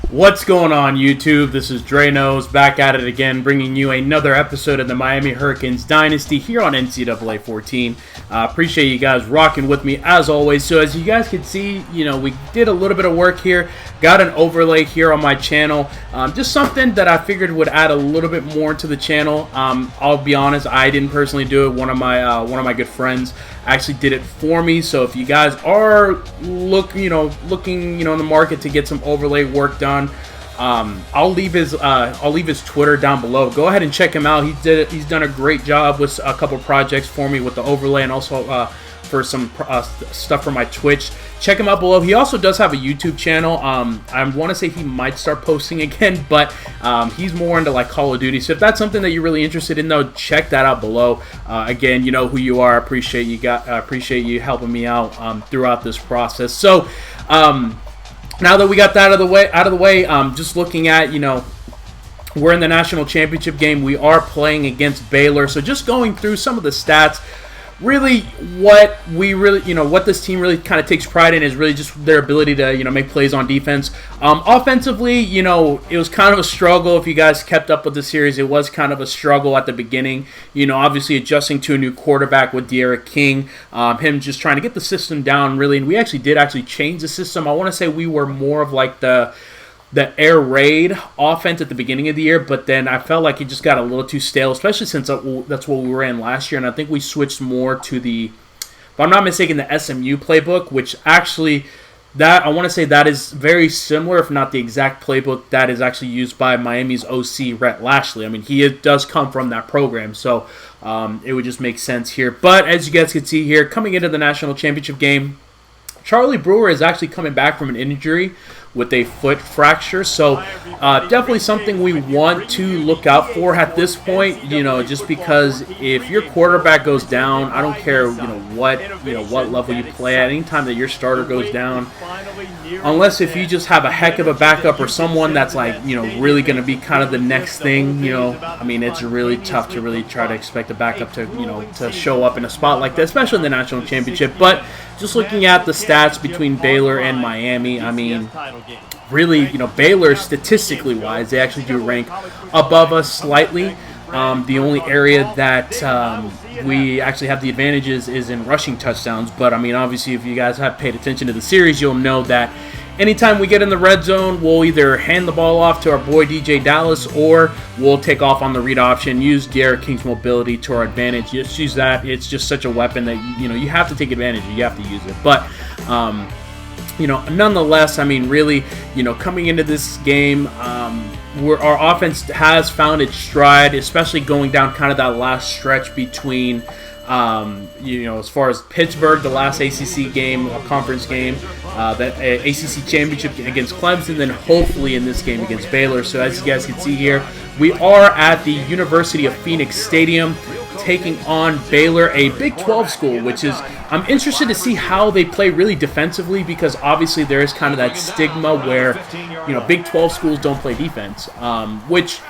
What's going on, YouTube? This is Dre Knows back at it again, bringing you another episode of the Miami Hurricanes Dynasty here on NCAA 14. Appreciate you guys rocking with me as always. So as you guys can see, we did a little bit of work here, got an overlay here on my channel, just something that I figured would add a little bit more to the channel. I'll be honest, I didn't personally do it. One of my good friends actually did it for me. So if you guys are looking in the market to get some overlay work done, I'll leave his Twitter down below. Go ahead and check him out. He's done a great job with a couple projects for me with the overlay, and also for some stuff for my Twitch. Check him out below. He also does have a YouTube channel. I want to say he might start posting again, but he's more into like Call of Duty. So if that's something that you're really interested in, though, check that out below. Again, you know who you are. Appreciate you helping me out throughout this process. So now that we got that out of the way, just looking at, we're in the national championship game. We are playing against Baylor. So just going through some of the stats. Really, what this team really kind of takes pride in is really just their ability to, make plays on defense. Offensively, it was kind of a struggle. If you guys kept up with the series, it was kind of a struggle at the beginning. Obviously adjusting to a new quarterback with Derek King, him just trying to get the system down, really. And we did change the system. I want to say we were more of like the air raid offense at the beginning of the year, but then I felt like it just got a little too stale, especially since that's what we were in last year, and I think we switched more to if I'm not mistaken, the SMU playbook, which actually, I want to say that is very similar, if not the exact playbook that is actually used by Miami's OC, Rhett Lashley. I mean, he does come from that program, so it would just make sense here. But as you guys can see here, coming into the national championship game, Charlie Brewer is actually coming back from an injury with a foot fracture, so definitely something we want to look out for at this point. Just because if your quarterback goes down, I don't care what level you play at. Anytime that your starter goes down, unless if you just have a heck of a backup or someone that's really going to be kind of the next thing, I mean, it's really tough to really try to expect a backup to show up in a spot like that, especially in the national championship. But just looking at the stats between Baylor and Miami, I mean, really, Baylor, statistically wise, they actually do rank above us slightly. The only area that we actually have the advantages is in rushing touchdowns. But, I mean, obviously, if you guys have paid attention to the series, you'll know that anytime we get in the red zone, we'll either hand the ball off to our boy DJ Dallas, or we'll take off on the read option, use Derek King's mobility to our advantage. Just use that. It's just such a weapon that, you have to take advantage of. You have to use it. But, nonetheless, I mean, really, coming into this game, our offense has found its stride, especially going down kind of that last stretch between, as far as Pittsburgh, the last ACC game, a conference game, that ACC championship against Clemson, then hopefully in this game against Baylor. So as you guys can see here, we are at the University of Phoenix Stadium taking on Baylor, a Big 12 school, which is, I'm interested to see how they play really defensively, because obviously there is kind of that stigma where, Big 12 schools don't play defense, which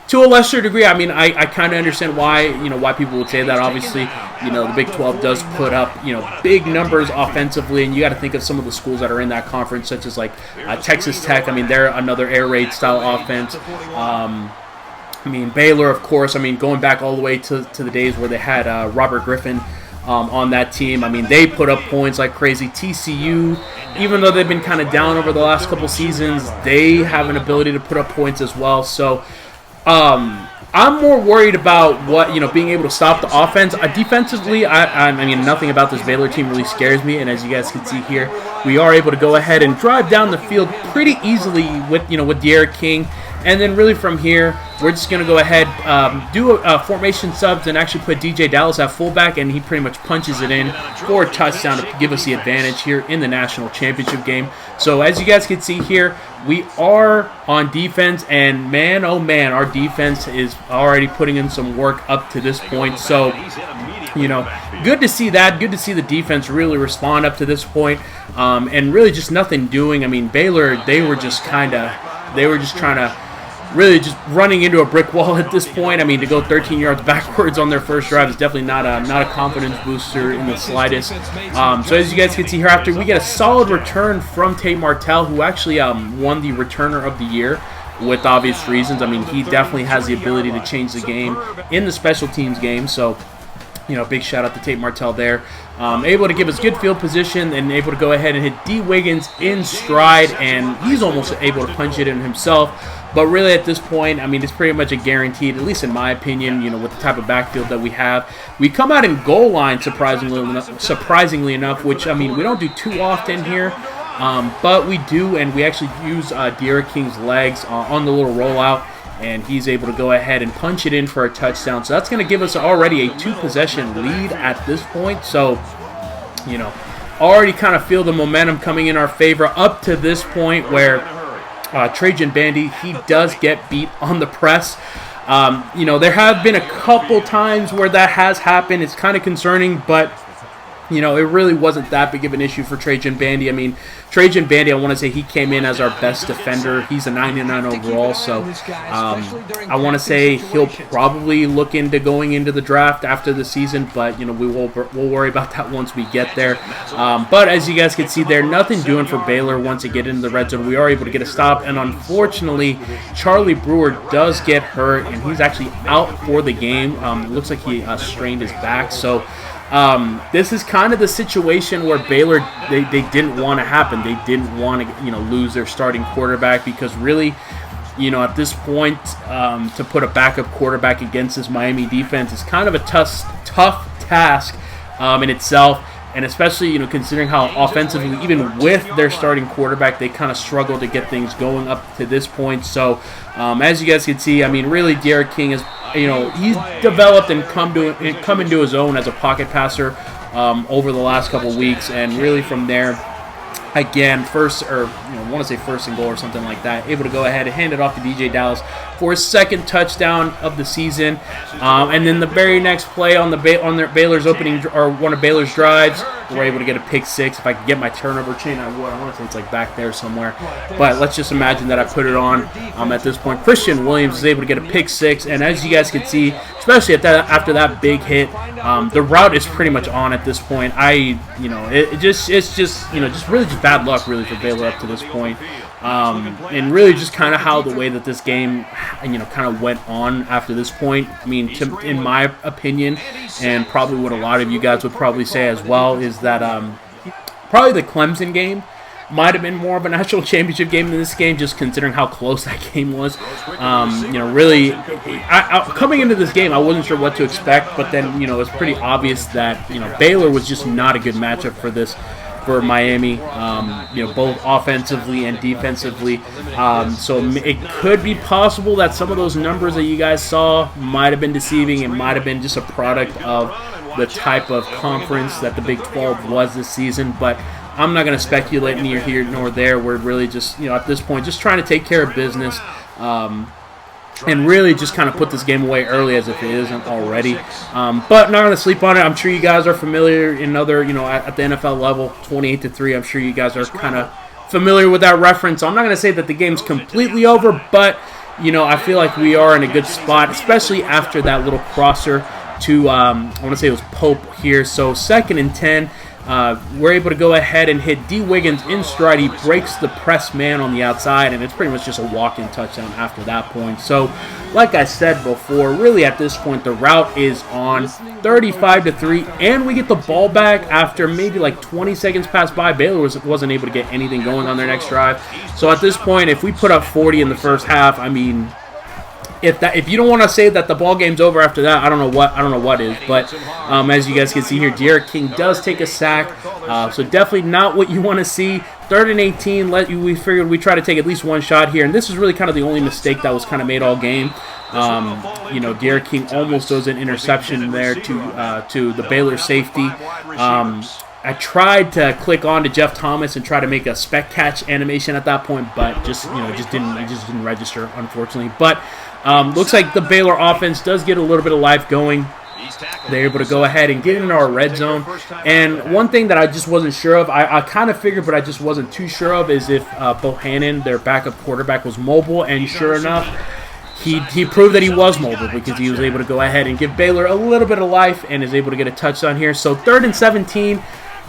to a lesser degree, I mean, I kind of understand why people would say that. Obviously, the Big 12 does put up, big numbers offensively, and you got to think of some of the schools that are in that conference, such as like Texas Tech. I mean, they're another air raid style offense. I mean, Baylor, of course. I mean, going back all the way to the days where they had Robert Griffin on that team. I mean, they put up points like crazy. TCU, even though they've been kind of down over the last couple seasons, they have an ability to put up points as well. So I'm more worried about being able to stop the offense. Defensively, I mean, nothing about this Baylor team really scares me. And as you guys can see here, we are able to go ahead and drive down the field pretty easily with Derek King. And then really from here, we're just going to go ahead, do a formation subs, and actually put DJ Dallas at fullback, and he pretty much punches it in for a touchdown to give us the advantage here in the national championship game. So as you guys can see here, we are on defense, and man, oh man, our defense is already putting in some work up to this point. So, good to see that. Good to see the defense really respond up to this point, and really just nothing doing. I mean, Baylor, they were just trying to really just running into a brick wall at this point. I mean, to go 13 yards backwards on their first drive is definitely not a confidence booster in the slightest. So as you guys can see here, after we get a solid return from Tate Martell, who actually won the Returner of the Year with obvious reasons. I mean, he definitely has the ability to change the game in the special teams game. So, you know, big shout out to Tate Martell there. Able to give us good field position and able to go ahead and hit D. Wiggins in stride, and he's almost able to punch it in himself. But really at this point, I mean, it's pretty much a guaranteed, at least in my opinion, you know, with the type of backfield that we have. We come out in goal line, surprisingly enough, which, I mean, we don't do too often here. But we do, and we actually use Derek King's legs on the little rollout, and he's able to go ahead and punch it in for a touchdown. So that's going to give us already a 2-possession lead at this point. So, you know, already kind of feel the momentum coming in our favor up to this point where Trajan Bandy, he does get beat on the press. You know, there have been a couple times where that has happened. It's kind of concerning, but you know, it really wasn't that big of an issue for Trajan Bandy. I mean, Trajan Bandy, I want to say he came in as our best defender. He's a 99 overall, so I want to say he'll probably look into going into the draft after the season, but, you know, we'll worry about that once we get there. But as you guys can see there, nothing doing for Baylor once they get into the red zone. We are able to get a stop, and unfortunately, Charlie Brewer does get hurt, and he's actually out for the game. It looks like he strained his back, so this is kind of the situation where Baylor, they didn't want to happen. They didn't want to, you know, lose their starting quarterback, because really, you know, at this point, to put a backup quarterback against this Miami defense is kind of a tough task in itself. And especially, you know, considering how offensively, even with their starting quarterback, they kind of struggle to get things going up to this point. So, as you guys can see, I mean, really, Derek King is, you know, he's developed and come into his own as a pocket passer over the last couple weeks, and really from there, again, I want to say first and goal or something like that, able to go ahead and hand it off to DJ Dallas for his second touchdown of the season, and then the very next play on their Baylor's opening, or one of Baylor's drives, we're able to get a pick six. If I could get my turnover chain, I would. I want to say it's like back there somewhere, but let's just imagine that I put it on. At this point, Christian Williams is able to get a pick six, and as you guys can see, especially after that big hit, the route is pretty much on at this point. It's just really bad luck really for Baylor up to this point. And really just kind of how the way that this game, you know, kind of went on after this point. I mean, in my opinion, and probably what a lot of you guys would probably say as well, is that probably the Clemson game might have been more of a national championship game than this game, just considering how close that game was. You know, really, coming into this game, I wasn't sure what to expect, but then, you know, it was pretty obvious that, you know, Baylor was just not a good matchup for Miami, you know, both offensively and defensively. So it could be possible that some of those numbers that you guys saw might have been deceiving. It might have been just a product of the type of conference that the Big 12 was this season, but I'm not going to speculate neither here nor there. We're really just, you know, at this point, just trying to take care of business. And really just kind of put this game away early as if it isn't already. But not going to sleep on it. I'm sure you guys are familiar in other, you know, at the NFL level, 28-3. I'm sure you guys are kind of familiar with that reference. So I'm not going to say that the game's completely over, but, you know, I feel like we are in a good spot, especially after that little crosser to, I want to say it was Pope here. So 2nd and 10. We're able to go ahead and hit D. Wiggins in stride. He breaks the press man on the outside, and it's pretty much just a walk-in touchdown after that point. So, like I said before, really at this point, the route is on 35-3, and we get the ball back after maybe like 20 seconds pass by. Baylor wasn't able to get anything going on their next drive. So at this point, if we put up 40 in the first half, I mean, if you don't want to say that the ball game's over after that, I don't know what is. But as you guys can see here, Derek King does take a sack, so definitely not what you want to see. 3rd and 18. We figured we'd try to take at least one shot here, and this is really kind of the only mistake that was kind of made all game. You know, Derek King almost throws an interception there to the Baylor safety. I tried to click on to Jeff Thomas and try to make a spec catch animation at that point, but it just didn't register, unfortunately. But looks like the Baylor offense does get a little bit of life going. They're able to go ahead and get into our red zone. And one thing that I just wasn't sure of, I kind of figured, but I just wasn't too sure of, is if Bohannon, their backup quarterback, was mobile. And sure enough, he proved that he was mobile because he was able to go ahead and give Baylor a little bit of life and is able to get a touchdown here. So 3rd and 17,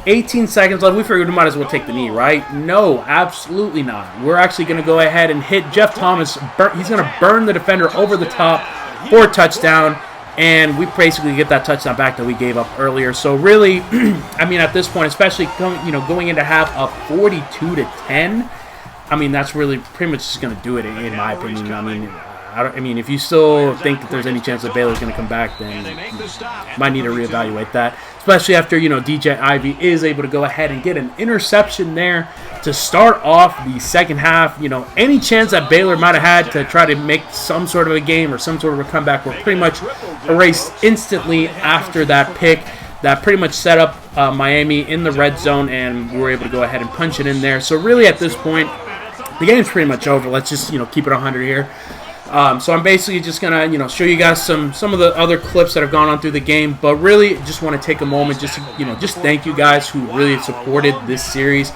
18 seconds left. We figured we might as well take the knee, right? No, absolutely not. We're actually going to go ahead and hit Jeff Thomas. He's going to burn the defender over the top for a touchdown. And we basically get that touchdown back that we gave up earlier. So really, I mean, at this point, especially going into half of 42-10, I mean, that's really pretty much just going to do it in my opinion. I mean, if you still think that there's any chance that Baylor's going to come back, then you might need to reevaluate that. Especially after, DJ Ivey is able to go ahead and get an interception there to start off the second half. Any chance that Baylor might have had to try to make some sort of a game or some sort of a comeback were pretty much erased instantly after that pick. That pretty much set up Miami in the red zone, and we were able to go ahead and punch it in there. So really at this point, the game's pretty much over. Let's just, keep it 100 here. So I'm basically just going to, show you guys some of the other clips that have gone on through the game. But really just want to take a moment just to, just thank you guys who really supported this series.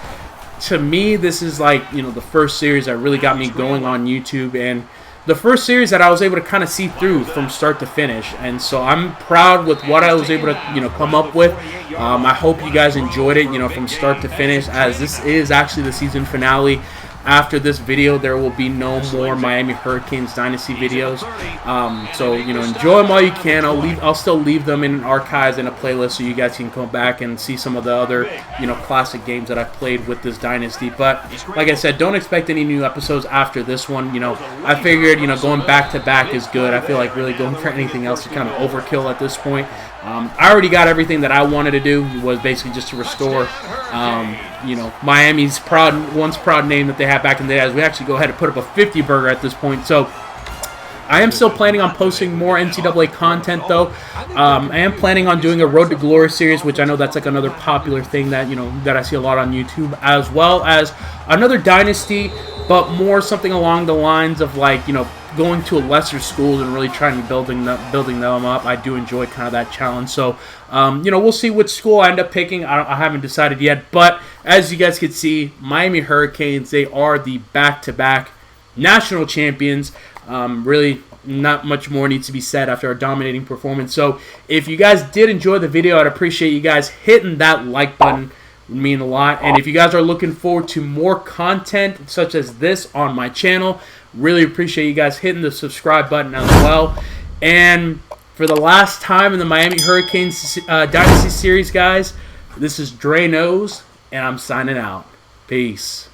To me, this is like, the first series that really got me going on YouTube. And the first series that I was able to kind of see through from start to finish. And so I'm proud with what I was able to, come up with. I hope you guys enjoyed it, from start to finish, as this is actually the season finale. After this video, there will be no more Miami Hurricanes Dynasty videos. So, enjoy them while you can. I'll still leave them in archives in a playlist so you guys can come back and see some of the other, classic games that I've played with this Dynasty. But, like I said, don't expect any new episodes after this one. I figured, going back-to-back is good. I feel like really going for anything else is kind of overkill at this point. I already got everything that I wanted to do. It was basically just to restore, Miami's once proud name that they had back in the day. As we actually go ahead and put up a 50 burger at this point. So I am still planning on posting more NCAA content, though. I am planning on doing a Road to Glory series, which I know that's like another popular thing that that I see a lot on YouTube, as well as another Dynasty, but more something along the lines of like going to a lesser school and really trying to building them up. I do enjoy kind of that challenge. So, we'll see which school I end up picking. I haven't decided yet. But as you guys can see, Miami Hurricanes, they are the back-to-back national champions. Really, not much more needs to be said after a dominating performance. So, if you guys did enjoy the video, I'd appreciate you guys hitting that like button. It would mean a lot. And if you guys are looking forward to more content such as this on my channel, really appreciate you guys hitting the subscribe button as well. And for the last time in the Miami Hurricanes Dynasty series, guys, this is Dre Knows, and I'm signing out. Peace.